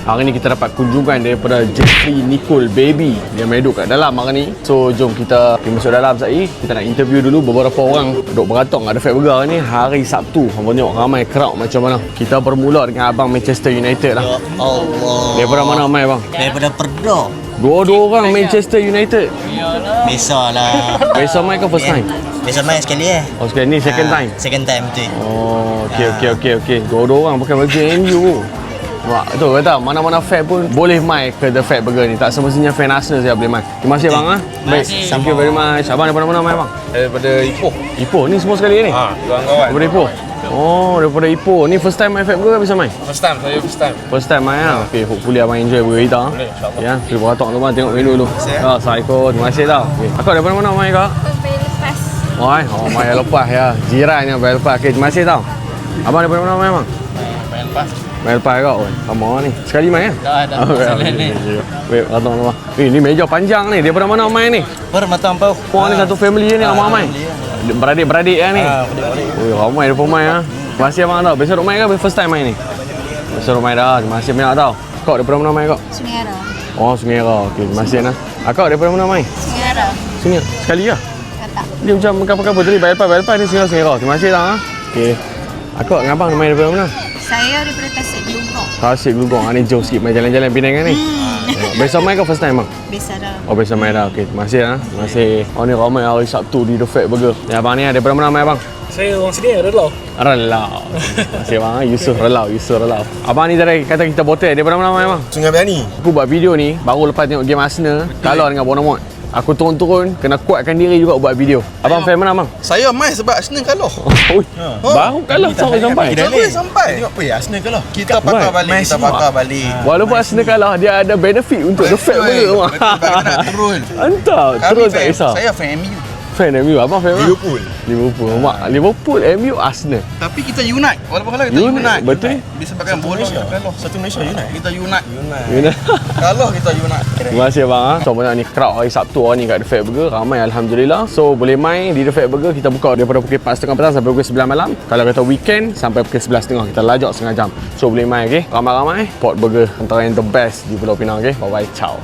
Hari ni kita dapat kunjungan daripada Jeffrey Nicole Baby yang main duduk kat dalam hari ni. So jom kita pergi masuk dalam sekejap. Kita nak interview dulu beberapa orang duduk beratong ada Fat Burger ni hari Sabtu. Abang tengok ramai crowd macam mana. Kita bermula dengan abang Manchester United lah. Ya Allah. Daripada mana mai bang? Daripada Perdo. Dua-dua orang Manchester United. Biasalah. Biasa main ke first time? Biasa main sekali Oh sekali ni second time? Second time betul. Oh okey. Dua-dua orang pakai baju MU. Wah, tu kata mana-mana fan pun boleh main ke The Fat Burger ni. Tak semestinya fan Arsenal saya boleh main. Terima kasih bang ah. Baik. Thank you very much. Abang daripada mana main bang? Daripada Ipoh. Ipoh ni semua sekali ni? Kawan-kawan. Daripada Ipoh. Oh, daripada Ipoh. Ni first time main Fat Burger ke bisa main? First time, saya first time. First time main lah. Okay, hopefully abang enjoy burger kita. Boleh, insyaAllah. Ya, pergi beratok tu bang, tengok menu dulu. Assalamualaikum. Terima kasih tau. Okay. Akak daripada mana main kak? Lepas. Oh, main lepas ya. Jirannya main lepas. Okay, terima kasih tau. Abang daripada mana main bang? Main lepas. Main lepas kak? Oh, sama ni. Sekali main ya? Dah. Wait, beratok tu bang. Ni meja panjang ni. Daripada mana main ni? Permatang pau. Puan ni satu family ni ramai main. Beradik-beradik ya ni. Oh, ramai dia main ah. Terima kasih abang tau. Biasa duk main ke? First time main ni? Biasa duk main dah. Terima kasih banyak tau. Kau daripada mana main kau? Sungai Ara. Oh, Sungai Ara. Okey, terima kasih nah. Akak daripada mana main? Sungai Ara. Sungai. Sekali ke? Kata. Dia macam apa-apa tadi. Bayar lepas ni Sungai Ara. Terima kasih tau. Okey. Akak dengan abang main daripada mana? Saya daripada Tasik Gelugong. Tasik Gelugong. Ni jom sikit main jalan-jalan Penang kan ni. Biasa main ke first time bang? Biasa dah. Oh, biasa main dah. Okey, terima kasih ah. Terima kasih. Oh, ni ramai hari Sabtu di The Fat Burger. Ya, abang ni daripada mana main bang? Saya orang sini ada lah. Relau. Terima kasih bang. Yusuf Relau. Abang ni tadi kata kita botek. Daripada mana main bang? Sungai Biani. Aku buat video ni baru lepas tengok game Arsenal kalah dengan Bournemouth. Aku turun-turun kena kuatkan diri juga buat video. Abang fan mana bang? Saya main sebab Arsenal kalah. Oi. Baru kalah sampai. Kita boleh sampai. Tengok apa ya Arsenal kalah. Kita bakar balik. Walaupun Arsenal kalah, dia ada benefit untuk The Fat Burger bang. Betul, nak turun. Entah, terus tak kisah. Saya fan MU. Fan MU, abang fan mana? Liverpool. Mak, Liverpool, MU, Arsenal. Tapi kita unite. Walaupun kalah kita Unite, unite. betul. Disebabkan bola kita kalah. Satu Malaysia unite. Kita unite. Kalah kita unite. Terima kasih bang. So banyak ni crowd hari Sabtu hari ni kat The Fat Burger. Ramai alhamdulillah. So boleh main di The Fat Burger. Kita buka daripada pukul 4.30 petang sampai pukul 9 malam. Kalau kata weekend sampai pukul 11.30 kita lajak setengah jam. So boleh main okey. Ramai-ramai. Pot burger antara yang the best di Pulau Pinang okey. Bye bye. Ciao.